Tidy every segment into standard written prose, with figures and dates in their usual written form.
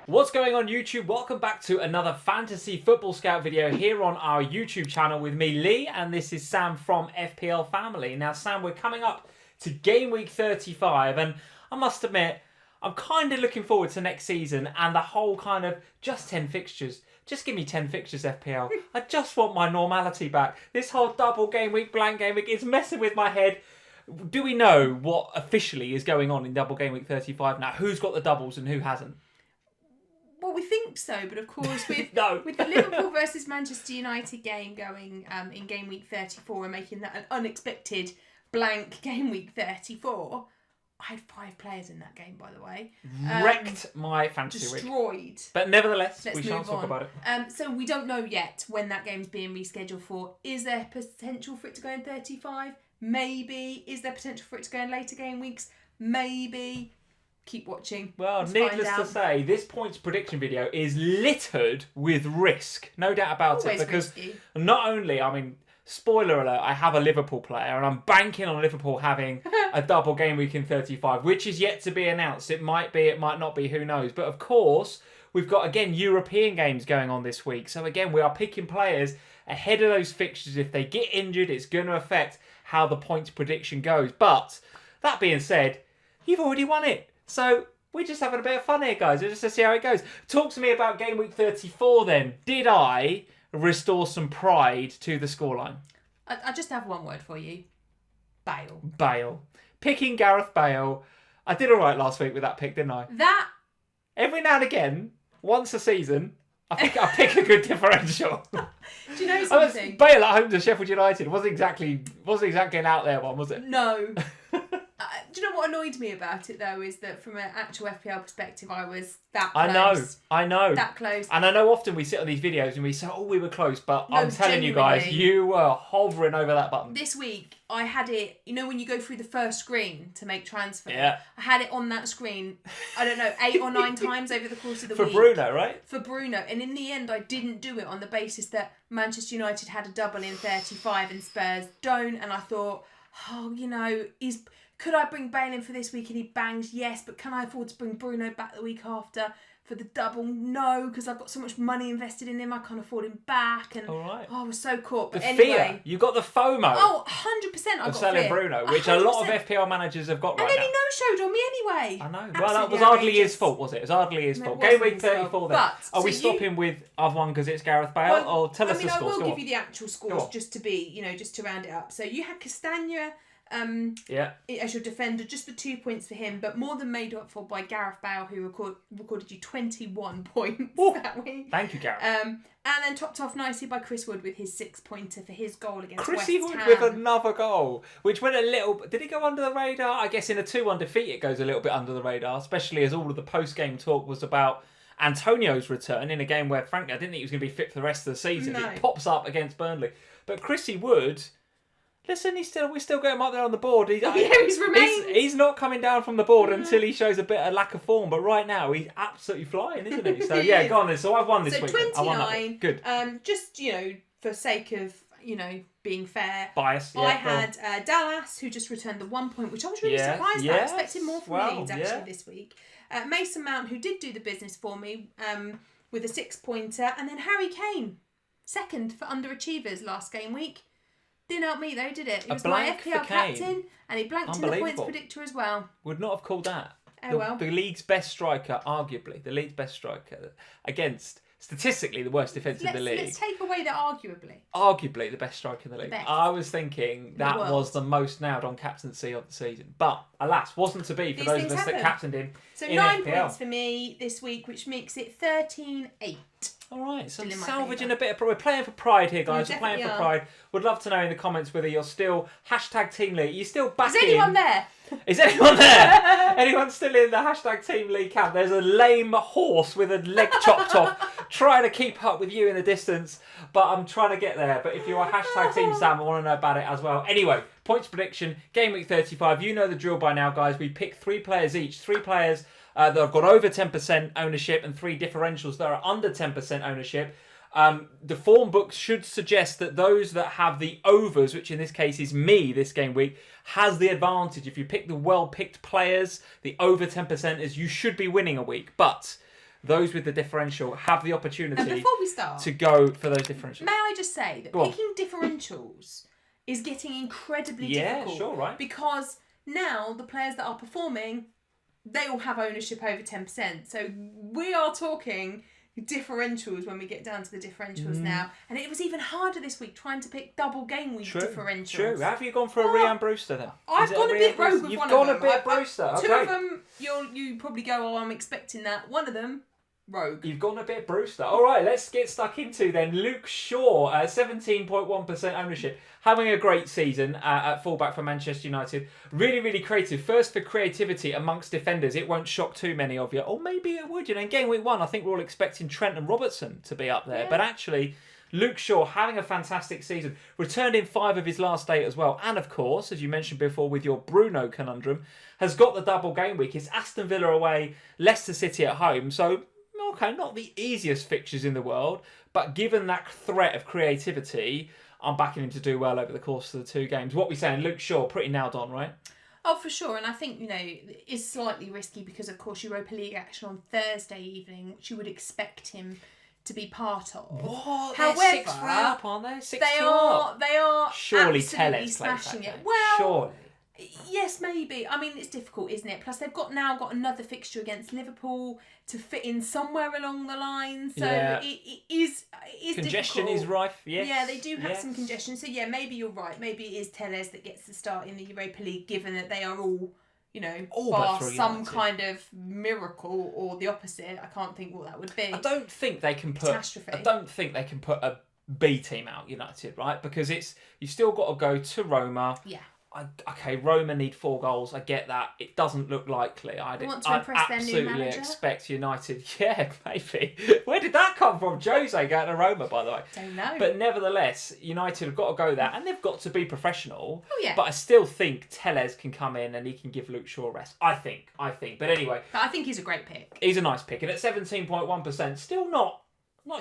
What's going on YouTube? Welcome back to another Fantasy Football Scout video here on our YouTube channel with me, Lee, and this is Sam from FPL Family. Now, Sam, we're coming up to Game Week 35, and I must admit, I'm kind of looking forward to next season and the whole kind of just 10 fixtures. Just give me 10 fixtures, FPL. I just want my normality back. This whole double game week, blank game week is messing with my head. Do we know what officially is going on in double game week 35 now? Who's got the doubles and who hasn't? Well, we think so, but of course with No. with the Liverpool versus Manchester United game going in game week 34 and making that an unexpected blank game week 34, I had 5 players in that game, by the way. Wrecked my fantasy week. Destroyed. But nevertheless, Let's we shan't move talk on. about it. So we don't know yet when that game's being rescheduled for. Is there potential for it to go in 35? Maybe. Is there potential for it to go in later game weeks? Maybe. Keep watching. Well, Let's needless find to out. say, this points prediction video is littered with risk. No doubt about Always it. Because risky. not only, spoiler alert, I have a Liverpool player and I'm banking on Liverpool having a double game week in 35, which is yet to be announced. It might be, it might not be, who knows. But of course, we've got, again, European games going on this week. So again, we are picking players ahead of those fixtures. If they get injured, it's going to affect how the points prediction goes. But that being said, you've already won it. So we're just having a bit of fun here, guys. Just to see how it goes. Talk to me about game week 34 then. Did I restore some pride to the scoreline? I just have one word for you. Bale. Bale. Picking Gareth Bale. I did all right last week with that pick, didn't I? That... Every now and again, once a season, I pick a good differential. Do you know something? Bale at home to Sheffield United wasn't exactly an out there one, was it? No. Do you know what annoyed me about it, though, is that from an actual FPL perspective, I was that close. I know. That close. And I know often we sit on these videos and we say, oh, we were close, but No, I'm telling you guys, genuinely. you were hovering over that button. This week, I had it, you know when you go through the first screen to make transfer? Yeah. I had it on that screen, I don't know, 8 or 9 times over the course of the For week. Bruno, right? For Bruno. And in the end, I didn't do it on the basis that Manchester United had a double in 35 and Spurs don't. And I thought, oh, you know, could I bring Bale in for this week and he bangs? Yes, but can I afford to bring Bruno back the week after for the double? No, because I've got so much money invested in him, I can't afford him back. And All right. I was so caught. The But anyway, fear. You got the FOMO oh, 100% I of got selling fear. Bruno, which a lot of 100%. FPL managers have got And right then now. he no-showed on me anyway. I know. Well, that Absolutely was hardly his outrageous. fault, was it? It was hardly his No, fault. it Game wasn't week his fault. 34 then. But, Are we so you- stopping with I've won because it's Gareth Bale? Or tell us the I scores. will Go give on. you the actual Go scores on. just to be, just to round it up. So you had Castagna Yeah. as your defender, just the 2 points for him, but more than made up for by Gareth Bale, who recorded you 21 points Ooh. that week. Thank you, Gareth. And then topped off nicely by Chris Wood with his 6-pointer for his goal against Chrissy West Wood Ham. with another goal, which went a little... Did it go under the radar? I guess in a 2-1 defeat it goes a little bit under the radar, especially as all of the post-game talk was about Antonio's return in a game where, frankly, I didn't think he was going to be fit for the rest of the season. No. It pops up against Burnley. But Chrissy Wood... Listen, we still got him up there on the board. He's remained. He's not coming down from the board until he shows a bit of lack of form. But right now, he's absolutely flying, isn't he? So, He yeah, is. go on then. So I've won this So week. then. I won that 29. week. Good. Just, for sake of, being fair. Bias. Yeah, I go on. had Dallas, who just returned the 1 point, which I was really Yeah, surprised yes. at. I expected more from Well, Leeds, actually, this week. Mason Mount, who did do the business for me with a 6-pointer. And then Harry Kane, second for underachievers last game week. Didn't help me, though, did it? He A was my blank for FPL Kane. captain, and he blanked in the points Unbelievable. predictor as well. Would not have called that. Oh, well. The league's best striker, arguably. The league's best striker against, statistically, the worst defence in the league. Let's take away the arguably. Arguably the best striker in the league. best. I was thinking that world. was the most nailed on captaincy of the season. But, alas, wasn't to be for These those of things us that happen. captained him So in 9 FPL. points for me this week, which makes it 13-8. All right, so Still in my salvaging favour. a bit of pride. We're playing for pride here, guys. We We're playing for definitely are. pride. Would love to know in the comments whether you're still hashtag Team League. You're still back Is anyone there? Is anyone there? Anyone still in the hashtag Team League camp? There's a lame horse with a leg chopped off trying to keep up with you in the distance, but I'm trying to get there. But if you are hashtag Team Sam, I want to know about it as well. Anyway, points prediction, game week 35. You know the drill by now, guys. We pick 3 players each. 3 players that have got over 10% ownership and 3 differentials that are under 10% ownership. The form books should suggest that those that have the overs, which in this case is me this game week, has the advantage. If you pick the well-picked players, the over 10%ers, you should be winning a week. But those with the differential have the And opportunity before we start, to go for those differentials. may I just say that Go on. picking differentials is getting incredibly difficult. Yeah, sure, right. Because now the players that are performing, they all have ownership over 10%. So we are talking differentials when we get down to the differentials now. And it was even harder this week trying to pick double game week differentials. True. Have you gone for a Rhian Brewster then? I've gone a bit rogue with You've one gone of a them. bit Brewster. Two Okay. of them, you probably go, oh, I'm expecting that. One of them, rogue. You've gone a bit Brewster. All right, let's get stuck into then. Luke Shaw, 17.1% ownership. Having a great season at fullback for Manchester United. Really, really creative. First for creativity amongst defenders. It won't shock too many of you. Or maybe it would. In game week 1, I think we're all expecting Trent and Robertson to be up there. Yeah. But actually, Luke Shaw having a fantastic season. Returned in 5 of his last 8 as well. And of course, as you mentioned before with your Bruno conundrum, has got the double game week. It's Aston Villa away, Leicester City at home. So, okay, not the easiest fixtures in the world. But given that threat of creativity, I'm backing him to do well over the course of the 2 games. What we're saying, Luke Shaw, pretty nailed on, right? Oh, for sure. And I think, it's slightly risky because, of course, Europa League action on Thursday evening, which you would expect him to be part of. What? However, they're 6-3 up, aren't they? 6-2 up. They are Surely absolutely Tellez plays smashing that it. game. Well, Surely. yes, maybe. I mean, it's difficult, isn't it? Plus, they've now got another fixture against Liverpool to fit in somewhere along the line. So Yeah. it is Congestion difficult. is rife, yes. Yeah, they do have yes. some congestion. So yeah, maybe you're right. Maybe it is Tellez that gets the start in the Europa League, given that they are all, All but bar through some United. kind of miracle or the opposite. I can't think what that would be. I don't think they can put. Catastrophe. I don't think they can put a B team out, United, right? Because you've still got to go to Roma. Yeah. Okay, Roma need 4 goals. I get that. It doesn't look likely. They want to impress their new absolutely manager? expect United. Yeah, maybe. Where did that come from? Jose going to Roma, by the way. Don't know. But nevertheless, United have got to go there, and they've got to be professional. Oh, yeah. But I still think Tellez can come in and he can give Luke Shaw a rest. I think. But anyway, But I think he's a great pick. he's a nice pick, and at 17.1%, still not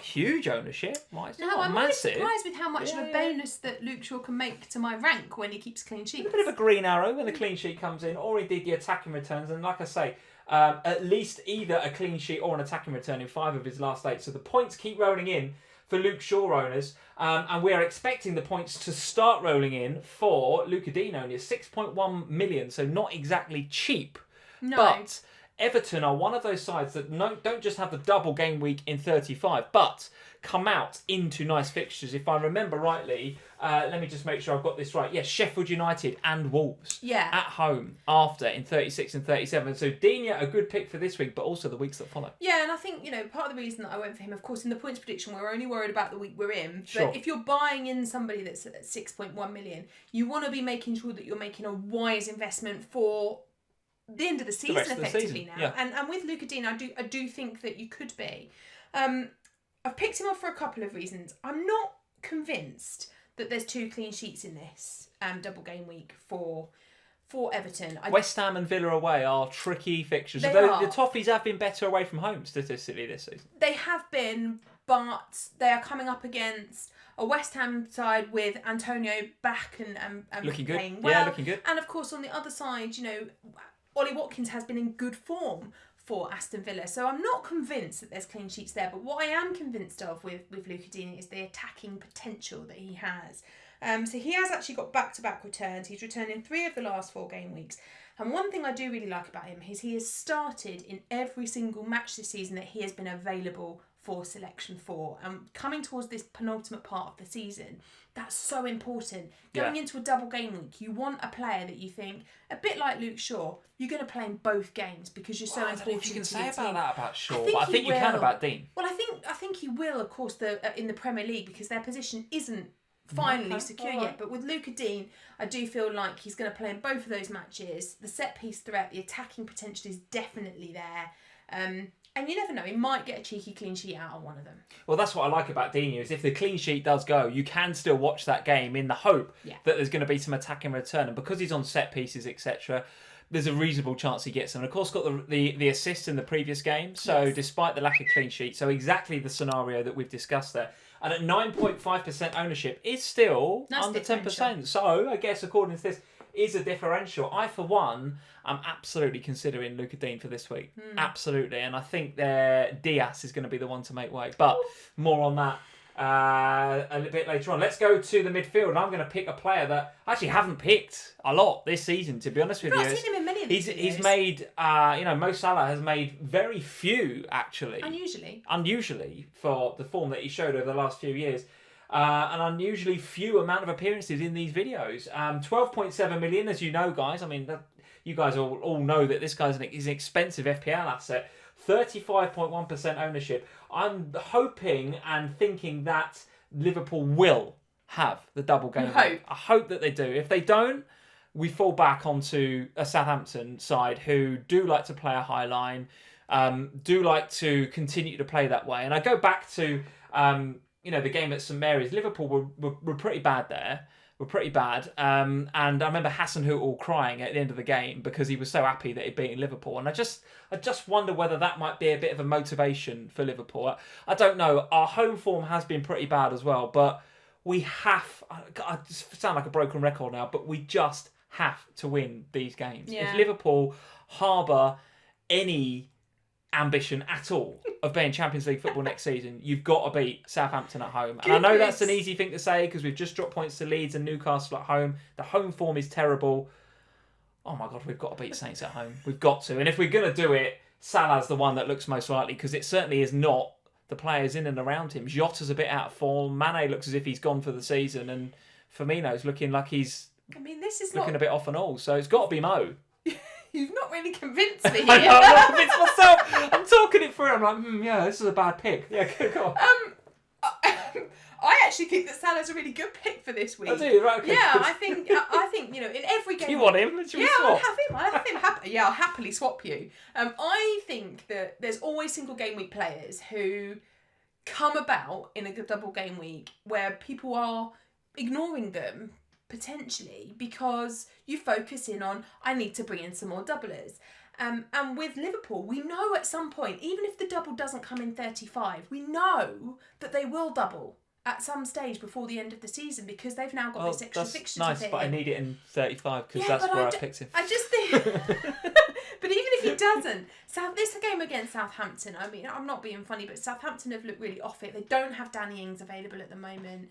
huge ownership. Right? It's No, not I'm really massive. surprised with how much of Yeah, a bonus that Luke Shaw can make to my rank when he keeps clean sheets. A bit of a green arrow when the clean sheet comes in, or indeed the attacking returns. And like I say, at least either a clean sheet or an attacking return in 5 of his last 8. So the points keep rolling in for Luke Shaw owners. And we're expecting the points to start rolling in for Luca Dean owners. 6.1 million, so not exactly cheap. No. But Everton are one of those sides that don't just have the double game week in 35, but come out into nice fixtures. If I remember rightly, let me just make sure I've got this right. Yes, Sheffield United and Wolves Yeah. at home after in 36 and 37. So Digne, a good pick for this week, but also the weeks that follow. Yeah, and I think, part of the reason that I went for him, of course, in the points prediction, we're only worried about the week we're in. Sure. But if you're buying in somebody that's at 6.1 million, you want to be making sure that you're making a wise investment for the end of the season, rest of the effectively season, now. yeah. And with Luca Dean, I do think that you could be. I've picked him up for a couple of reasons. I'm not convinced that there's 2 clean sheets in this double game week for Everton. West Ham and Villa away are tricky fixtures. They Although are. the Toffees have been better away from home statistically this season. They have been, but they are coming up against a West Ham side with Antonio back and Looking good. playing well. Yeah, looking good. And of course, on the other side, Ollie Watkins has been in good form for Aston Villa. So I'm not convinced that there's clean sheets there. But what I am convinced of with Luca Digne is the attacking potential that he has. So he has actually got back-to-back returns. He's returned in 3 of the last 4 game weeks. And one thing I do really like about him is he has started in every single match this season that he has been available for selection for. And coming towards this penultimate part of the season, that's so important. Going into a double game week, you want a player that you think, a bit like Luke Shaw, you're going to play in both games because you're so I important. don't know if you can to say your about team. that about Shaw, think but I he think you can will. about Dean. Well, I think he will, of course, in the Premier League because their position isn't finally Okay, secure alright. yet. But with Luca Dean, I do feel like he's going to play in both of those matches. The set piece threat, the attacking potential is definitely there. And you never know, he might get a cheeky clean sheet out of one of them. Well, that's what I like about Digne is if the clean sheet does go, you can still watch that game in the hope that there's going to be some attacking return. And because he's on set pieces, etc., there's a reasonable chance he gets them. And of course, got the assist in the previous game. So despite the lack of clean sheet, so exactly the scenario that we've discussed there. And at 9.5% ownership is still Nice under differential. 10%. So I guess according to this, is a differential. I, for one, am absolutely considering Luca Dean for this week. Absolutely. And I think Diaz is going to be the one to make way. But more on that a little bit later on. Let's go to the midfield. And I'm going to pick a player that I actually haven't picked a lot this season, to be honest with you. I've seen him in many of these videos. He's made, Mo Salah has made very few, actually. Unusually for the form that he showed over the last few years. An unusually few amount of appearances in these videos. 12.7 million, as you know, guys. I mean, you guys all know that this guy's he's an expensive FPL asset. 35.1% ownership. I'm hoping and thinking that Liverpool will have the double game. I hope that they do. If they don't, we fall back onto a Southampton side who do like to play a high line, do like to continue to play that way. And I go back to the game at St Mary's. Liverpool were pretty bad there. Were pretty bad. And I remember Hasenhüttl crying at the end of the game because he was so happy that he'd beaten Liverpool. And I just wonder whether that might be a bit of a motivation for Liverpool. I don't know. Our home form has been pretty bad as well, but we have... I just sound like a broken record now, but we just have to win these games. Yeah. If Liverpool harbour any ambition at all of being Champions League football next season, you've got to beat Southampton at home. And I know that's an easy thing to say because we've just dropped points to Leeds and Newcastle at home. The home form is terrible. Oh my God, we've got to beat Saints at home. We've got to. And if we're going to do it, Salah's the one that looks most likely because it certainly is not the players in and around him. Jota's a bit out of form. Mane looks as if he's gone for the season. And Firmino's looking like he's looking a bit off and all. So it's got to be Mo. You've not really convinced me here. I'm not convinced myself. I'm talking it through. I'm like, yeah, this is a bad pick. Yeah, go on. I actually think that Salah's a really good pick for this week. I do, right? Okay. Yeah, I think in every game. You want him? Should we swap? I'll have him. I'll happily swap you. I think that there's always single game week players who come about in a double game week where people are ignoring them potentially because you focus in on I need to bring in some more doublers. And with Liverpool, we know at some point, even if the double doesn't come in 35, we know that they will double at some stage before the end of the season because they've now got this extra fixture nice, to fit but in. I need it in 35 because that's where I picked him. I just think... But even if he doesn't, this game against Southampton, I mean, I'm not being funny, but Southampton have looked really off it. They don't have Danny Ings available at the moment.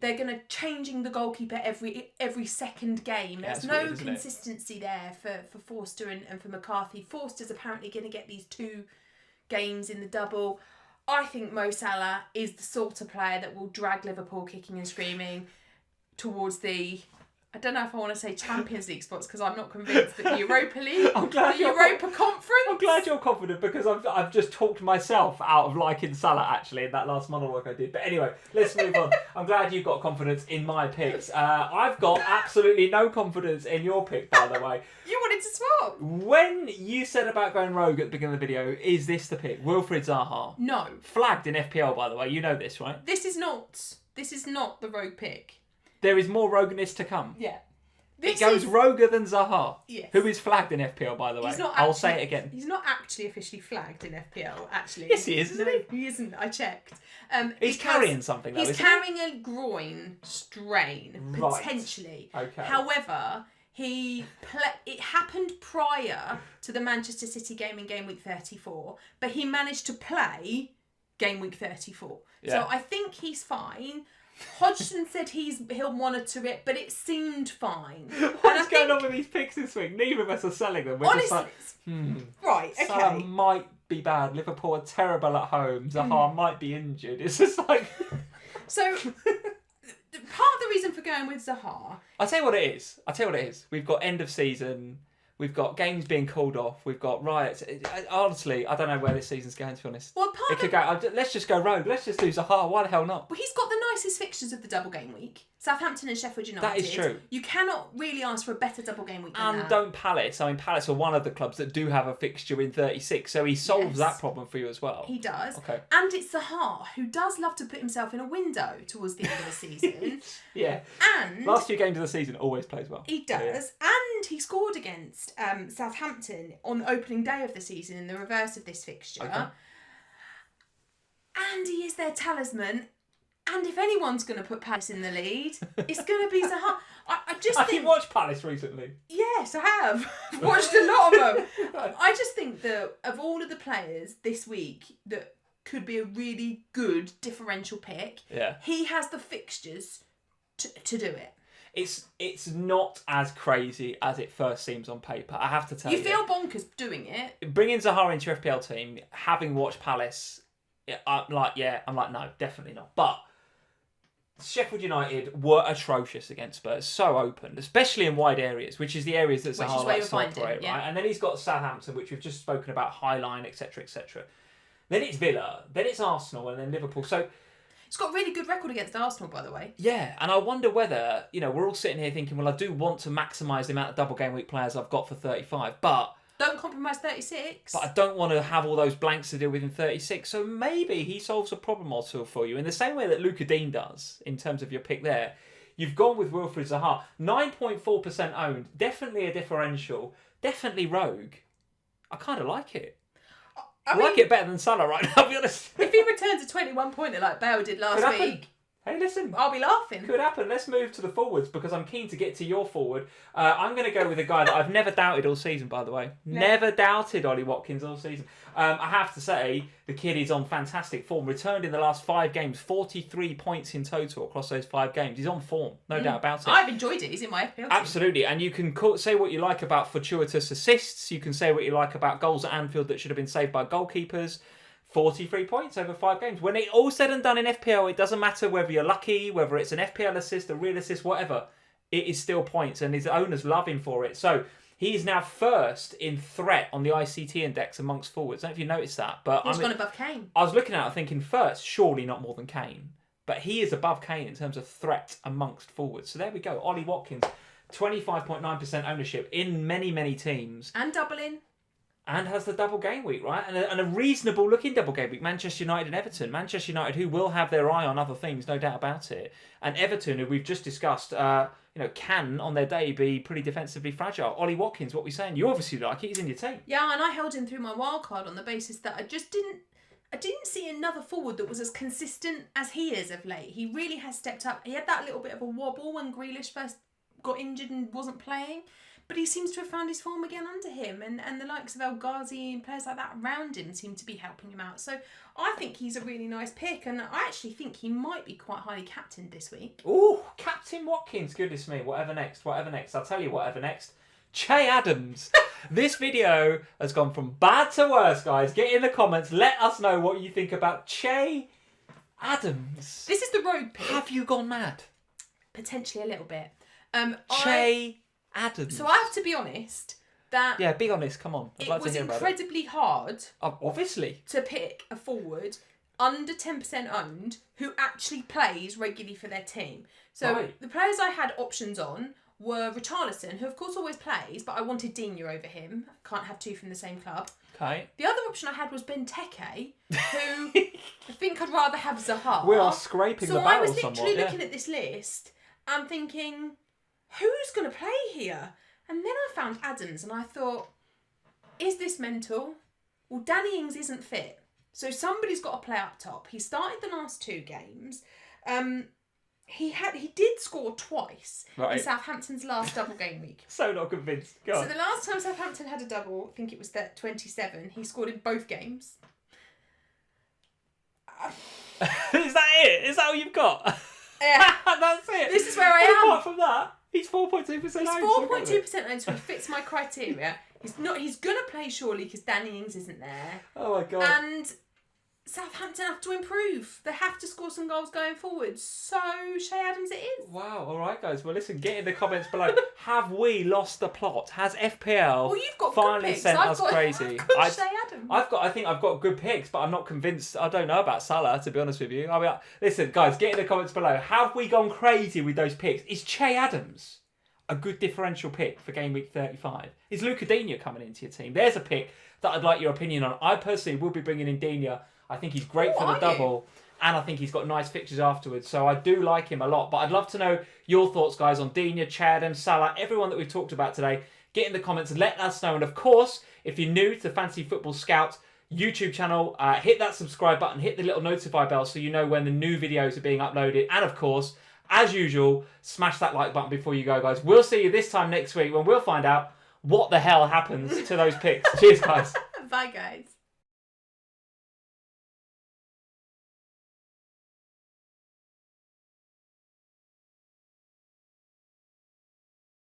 They're going to changing the goalkeeper every second game. There's no consistency there for Forster and for McCarthy. Forster's apparently going to get these 2 games in the double. I think Mo Salah is the sort of player that will drag Liverpool kicking and screaming towards the... I don't know if I want to say Champions League spots because I'm not convinced, but the Europa League, the Europa Conference. I'm glad you're confident because I've just talked myself out of liking Salah actually in that last monologue I did. But anyway, let's move on. I'm glad you've got confidence in my picks. I've got absolutely no confidence in your pick, by the way. You wanted to swap. When you said about going rogue at the beginning of the video, is this the pick? Wilfried Zaha? No. Flagged in FPL, by the way. You know this, right? This is not the rogue pick. There is more rogueness to come. Yeah. It goes roguer than Zaha, yes. Who is flagged in FPL, by the way. I'll say it again. He's not actually officially flagged in FPL, actually. Yes, he is, isn't he? He isn't. I checked. He's carrying something, though, He's carrying a groin strain, potentially. Right. Okay. However, it happened prior to the Manchester City game in Game Week 34, but he managed to play Game Week 34. Yeah. So I think he's fine. Hodgson said he'll monitor it, but it seemed fine. What's going on with these picks this week? Neither of us are selling them. We're honestly, just like, right, okay. Salah might be bad. Liverpool are terrible at home. Zaha might be injured. It's just like... So, part of the reason for going with Zaha... I'll tell you what it is. We've got end of season... We've got games being called off. We've got riots. Honestly, I don't know where this season's going, to be honest. Well, let's just go rogue. Let's just do Zaha. Why the hell not? Well, he's got the nicest fixtures of the double game week. Southampton and Sheffield United. That is true. You cannot really ask for a better double game week than that. And don't Palace. I mean, Palace are one of the clubs that do have a fixture in 36, so he solves that problem for you as well. He does. Okay. And it's Zaha, who does love to put himself in a window towards the end of the season. Yeah. And... last few games of the season always plays well. He does. Yeah. And he scored against Southampton on the opening day of the season in the reverse of this fixture. Okay. And he is their talisman. And if anyone's going to put Palace in the lead, it's going to be Zaha. I just Have think... you watched Palace recently? Yes, I have. Watched a lot of them. I just think that of all of the players this week that could be a really good differential pick, he has the fixtures to do it. It's not as crazy as it first seems on paper, I have to tell you. You feel bonkers doing it. Bringing Zaha into your FPL team, having watched Palace, I'm like, no, definitely not. But Sheffield United were atrocious against Spurs, so open, especially in wide areas, which is the areas that Zaha likes to operate, right? And then he's got Southampton, which we've just spoken about, High Line, etc., etc. Then it's Villa, then it's Arsenal, and then Liverpool. So it's got a really good record against Arsenal, by the way. Yeah, and I wonder whether, we're all sitting here thinking, well, I do want to maximise the amount of double game week players I've got for 35, but... Don't compromise 36. But I don't want to have all those blanks to deal with in 36. So maybe he solves a problem or two for you in the same way that Luca Dean does in terms of your pick there. You've gone with Wilfried Zaha. 9.4% owned. Definitely a differential. Definitely rogue. I kind of like it. I like it better than Salah right now, I'll be honest. If he returns a 21-pointer like Bale did last week... Hey, listen. I'll be laughing. Could happen. Let's move to the forwards because I'm keen to get to your forward. I'm going to go with a guy that I've never doubted all season, by the way. No. Never doubted Ollie Watkins all season. I have to say, the kid is on fantastic form. Returned in the last 5 games, 43 points in total across those 5 games. He's on form, no doubt about it. I've enjoyed it. He's in my FPL team. Absolutely. And you can say what you like about fortuitous assists. You can say what you like about goals at Anfield that should have been saved by goalkeepers. 43 points over 5 games. When it all said and done in FPL, it doesn't matter whether you're lucky, whether it's an FPL assist, a real assist, whatever. It is still points, and his owners love him for it. So he's now first in threat on the ICT index amongst forwards. I don't know if you noticed that, but he's gone above Kane. I was looking at it thinking first, surely not more than Kane, but he is above Kane in terms of threat amongst forwards. So there we go. Ollie Watkins, 25.9% ownership in many, many teams, and doubling. And has the double game week, right? And a reasonable looking double game week. Manchester United and Everton. Manchester United, who will have their eye on other things, no doubt about it. And Everton, who we've just discussed, can on their day be pretty defensively fragile. Ollie Watkins, what we saying? You obviously like it. He's in your team. Yeah, and I held him through my wild card on the basis that I didn't see another forward that was as consistent as he is of late. He really has stepped up. He had that little bit of a wobble when Grealish first got injured and wasn't playing. But he seems to have found his form again under him, and the likes of El Ghazi and players like that around him seem to be helping him out. So I think he's a really nice pick, and I actually think he might be quite highly captained this week. Ooh, Captain Watkins, goodness me, whatever next. I'll tell you whatever next. Che Adams. This video has gone from bad to worse, guys. Get in the comments, let us know what you think about Che Adams. This is the rogue pick. Have you gone mad? Potentially a little bit. Che Adams. So I have to be honest that... Yeah, be honest, come on. I'd like to hear about it. It was incredibly hard... Obviously. ...to pick a forward under 10% owned who actually plays regularly for their team. So the players I had options on were Richarlison, who of course always plays, but I wanted Digne over him. Can't have 2 from the same club. Okay. The other option I had was Benteke, who I think I'd rather have Zaha. We are scraping the barrel somewhat. So I was literally looking at this list and thinking... who's going to play here? And then I found Adams and I thought, is this mental? Well, Danny Ings isn't fit. So somebody's got to play up top. He started the last 2 games. He did score twice in Southampton's last double game week. So not convinced. Go on. So the last time Southampton had a double, I think it was that 27, he scored in both games. Is that it? Is that all you've got? Yeah. That's it. This is where I am. Apart from that, he's 4.2% He's 4.2% owned, so he fits my criteria. He's going to play surely because Danny Ings isn't there. Oh my God. And Southampton have to improve. They have to score some goals going forward. So Che Adams it is. Wow. All right, guys. Well, listen. Get in the comments below. Have we lost the plot? Has FPL you've got finally sent us crazy? Che Adams. I think I've got good picks, but I'm not convinced. I don't know about Salah, to be honest with you. I mean, listen, guys. Get in the comments below. Have we gone crazy with those picks? Is Che Adams a good differential pick for game week 35? Is Luca Digne coming into your team? There's a pick that I'd like your opinion on. I personally will be bringing in Digne. I think he's great for the double, and I think he's got nice fixtures afterwards. So I do like him a lot. But I'd love to know your thoughts, guys, on Digne, Che Adams, Salah, everyone that we've talked about today. Get in the comments and let us know. And of course, if you're new to Fantasy Football Scout, YouTube channel. Hit that subscribe button, hit the little notify bell so you know when the new videos are being uploaded. And of course, as usual, smash that like button before you go, guys. We'll see you this time next week when we'll find out what the hell happens to those picks. Cheers, guys. Bye, guys.